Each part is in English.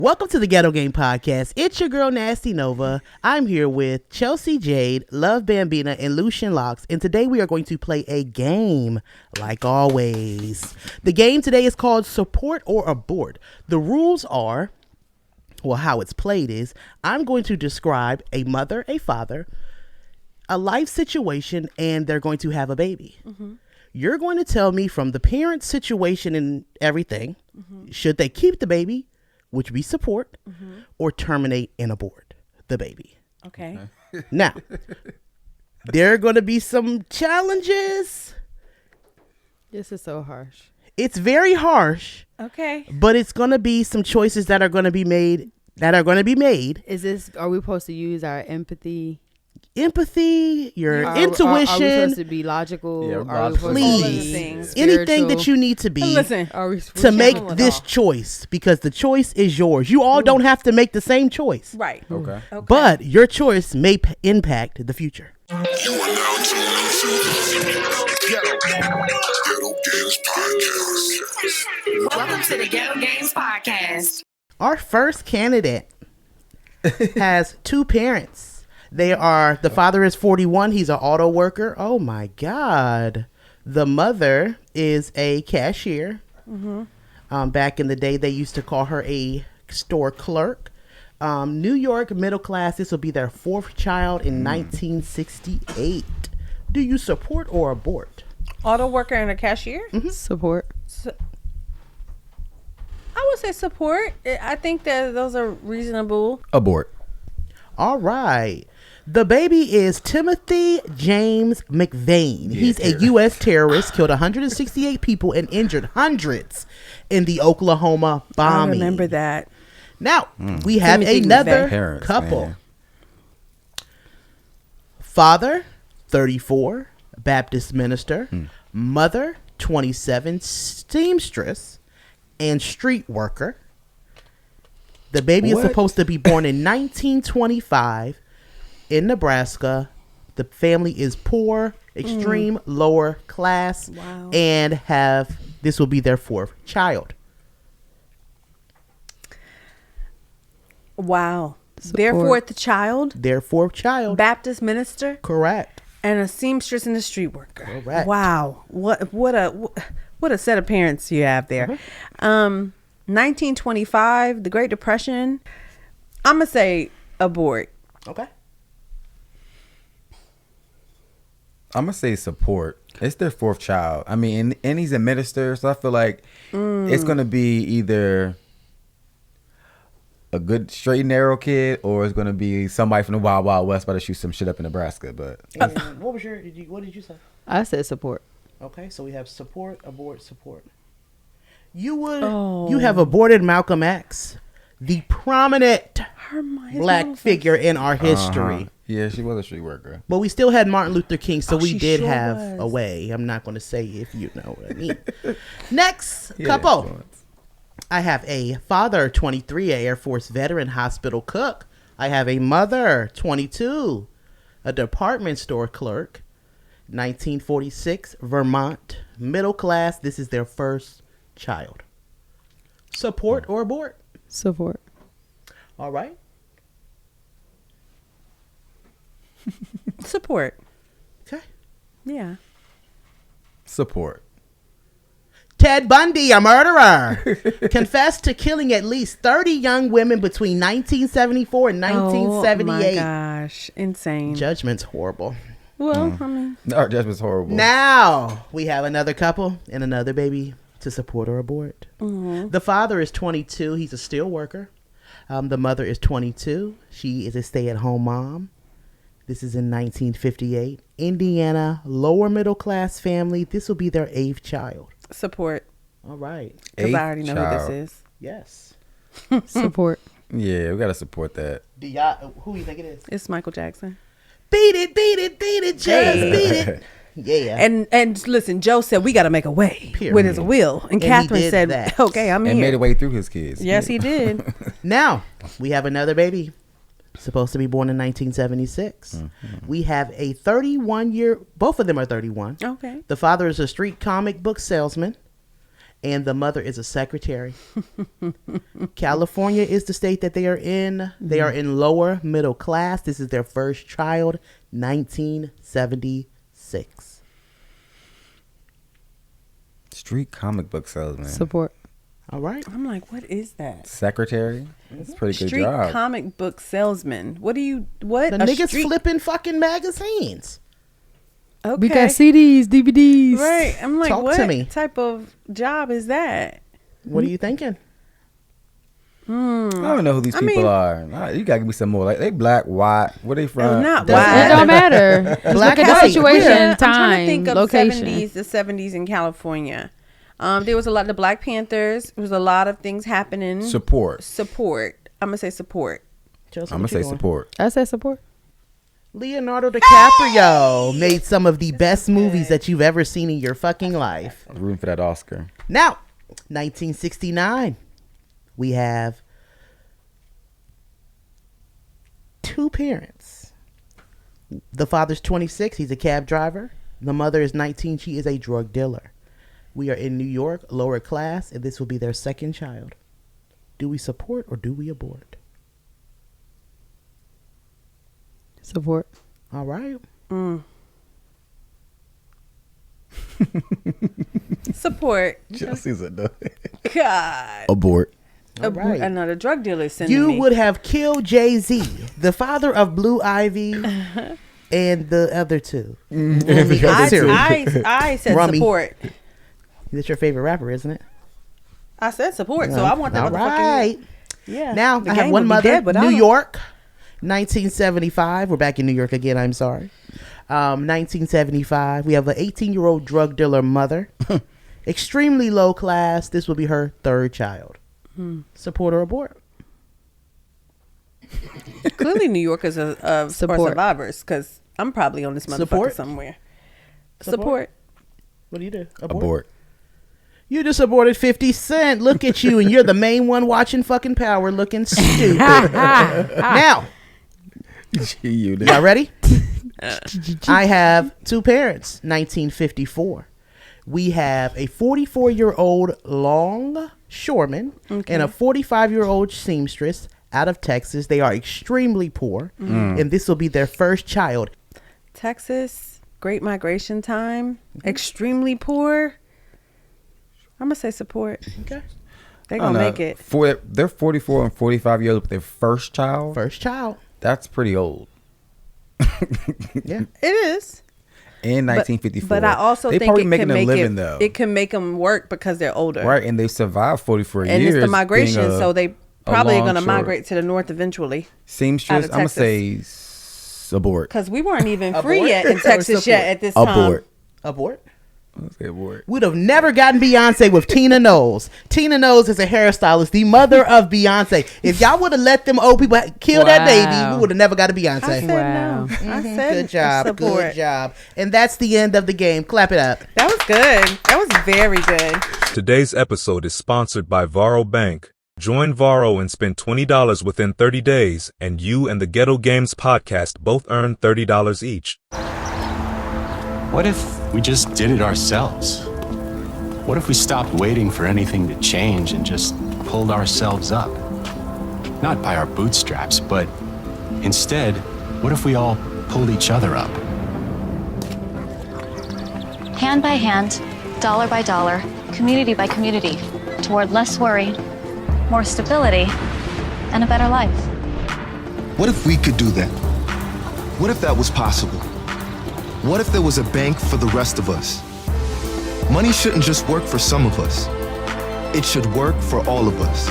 Welcome to the Ghetto Game Podcast. It's your girl, Nasty Nova. I'm here with Chelsea Jade, Love Bambina, and Lucian Locks. And today we are going to play a game, like always. The game today is called Support or Abort. The rules are, well, how it's played is, I'm going to describe a mother, a father, a life situation, and they're going to have a baby. Mm-hmm. You're going to tell me from the parent situation and everything, should they keep the baby, which we support, or terminate and abort the baby. Okay. Now, there are going to be some challenges. This is so harsh. It's very harsh. Okay. But it's going to be some choices that are going to be made. Is this? Are we supposed to use our empathy, your intuition? Are we supposed to be logical? Yeah, please, anything that you need to be to make this choice, because the choice is yours. You all don't have to make the same choice. Right. Okay. But your choice may impact the future. You are now tuned into Ghetto Games Podcast. Welcome to the Ghetto Games Podcast. Our first candidate has two parents. The father is 41. He's an auto worker. Oh my God. The mother is a cashier. Back in the day, they used to call her a store clerk. New York middle class. This will be their fourth child in 1968. Do you support or abort? Auto worker and a cashier? Support. I would say support. I think that those are reasonable. Abort. All right. The baby is Timothy James McVeigh. He's a U.S. terrorist, killed 168 people and injured hundreds in the Oklahoma bombing. I remember that. Now, we have another couple. Man. Father, 34, Baptist minister. Mother, 27, seamstress and street worker. The baby is supposed to be born in 1925 in Nebraska. The family is poor, extreme lower class, and this will be their fourth child. Wow. Their fourth child? Their fourth child. Baptist minister? Correct. And a seamstress and a street worker. Correct. Wow. What a set of parents you have there. 1925, the Great Depression. I'm going to say abort. Okay. I'm going to say support. It's their fourth child. I mean, and he's a minister, so I feel like it's going to be either a good straight and narrow kid, or it's going to be somebody from the Wild Wild West about to shoot some shit up in Nebraska. But what did you say? I said support. Okay, so we have support, abort, support. You have aborted Malcolm X, the prominent black figure in our history. Yeah, she was a street worker. But we still had Martin Luther King, so we did have a way. I'm not going to say if you know what I mean. Next couple. I have a father, 23, a Air Force veteran, hospital cook. I have a mother, 22, a department store clerk, 1946, Vermont, middle class. This is their first child. Support or abort? Support. All right. Support. Okay. Yeah. Support. Ted Bundy, a murderer, confessed to killing at least 30 young women between 1974 and 1978. Oh my gosh. Insane. Judgment's horrible. Well, I mean. Our judgment's horrible. Now, we have another couple and another baby to support or abort. The father is 22. He's a steel worker. The mother is 22. She is a stay-at-home mom. This is in 1958. Indiana, lower middle class family. This will be their 8th child. Support. All right. Because I already know who this is. Yes. Support. Yeah, we got to support that. Who do you think it is? It's Michael Jackson. Beat it, just beat it. Yeah. And listen, Joe said we got to make a way with his will. And Catherine said, that. okay, I'm here. And made a way through his kids. Yes, he did. Now, we have another baby. Supposed to be born in 1976. We have a 31-year, both of them are 31. Okay. The father is a street comic book salesman. and the mother is a secretary. California is the state that they are in. They are in lower middle class. This is their first child, 1976. Street comic book salesman. Support. All right. I'm like, what is that? Secretary. That's a pretty good Street job. comic book salesman. What? The A niggas street- flipping fucking magazines. Okay. We got CDs, DVDs. Right. I'm like, Talk what to me. type of job is that? What are you thinking? I don't know who these people are. You gotta give me some more. Like, they black, white. Where they from? Not It white. don't matter. Just Black look at white. the situation, I'm time, trying to think of location. the 70s in California. There was a lot of the Black Panthers. There was a lot of things happening. Support. I'm gonna say support. Chelsea, I'm gonna what you say going? support. I said support. Leonardo DiCaprio made some of the best movies that you've ever seen in your fucking life. I'm rooting for that Oscar. Now, 1969, we have two parents. The father's 26. He's a cab driver. The mother is 19. She is a drug dealer. We are in New York, lower class, and this will be their second child. Do we support or do we abort? Support. All right. Support. Chelsea's a no. God. Abort. All right. Another drug dealer sending You me. would have killed Jay-Z, the father of Blue Ivy, and the other two. I said Rummy. support. That's your favorite rapper, isn't it? I said support, so I want that All motherfucking. right. Yeah. Now, the I have gang one would be mother, dead without New him. York, 1975. We're back in New York again, I'm sorry. 1975. We have an 18-year-old drug dealer mother. Extremely low class. This will be her third child. Support or abort? Clearly, New Yorkers are Support. survivors, because I'm probably on this motherfucker Support? somewhere. Support? What do you do? Abort. You just aborted 50 Cent. Look at you, and you're the main one watching fucking Power looking stupid. Now, y'all ready? I have two parents, 1954. We have a 44-year-old longshoreman and a 45-year-old seamstress out of Texas. They are extremely poor, and this will be their first child. Texas, Great Migration time, extremely poor. I'm going to say support. Okay. They're going to make it. They're 44 and 45 years old with their first child. First child. That's pretty old. Yeah. It is. In 1954. But I also they think probably it making can a make living it, though. it can make them work because they're older. Right, and they survived 44 And years. it's the migration, being so they probably are going to longshore. migrate to the north eventually. Seamstress, out of I'm going to Texas. say abort. Because we weren't even free Abort yet in or Texas yet support? at this time. Abort. Abort? Let's say abort. Would have never gotten Beyonce with Tina Knowles. Tina Knowles is a hairstylist, the mother of Beyonce. If y'all would have let them old people kill that baby, we would have never got a Beyonce. I said Wow. no. I said Good job. support. Good job. And that's the end of the game. Clap it up. That was good. That was very good. Today's episode is sponsored by Varo Bank. Join Varo and spend $20 within 30 days, and you and the Ghetto Games podcast both earn $30 each. What if we just did it ourselves? What if we stopped waiting for anything to change and just pulled ourselves up? Not by our bootstraps, but instead, what if we all pulled each other up? Hand by hand, dollar by dollar, community by community, toward less worry, more stability, and a better life. What if we could do that? What if that was possible? What if there was a bank for the rest of us? Money shouldn't just work for some of us. It should work for all of us.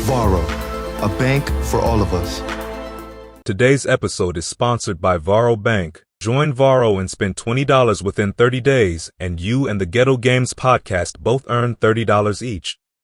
Varo, a bank for all of us. Today's episode is sponsored by Varo Bank. Join Varo and spend $20 within 30 days, and you and the Ghetto Games podcast both earn $30 each.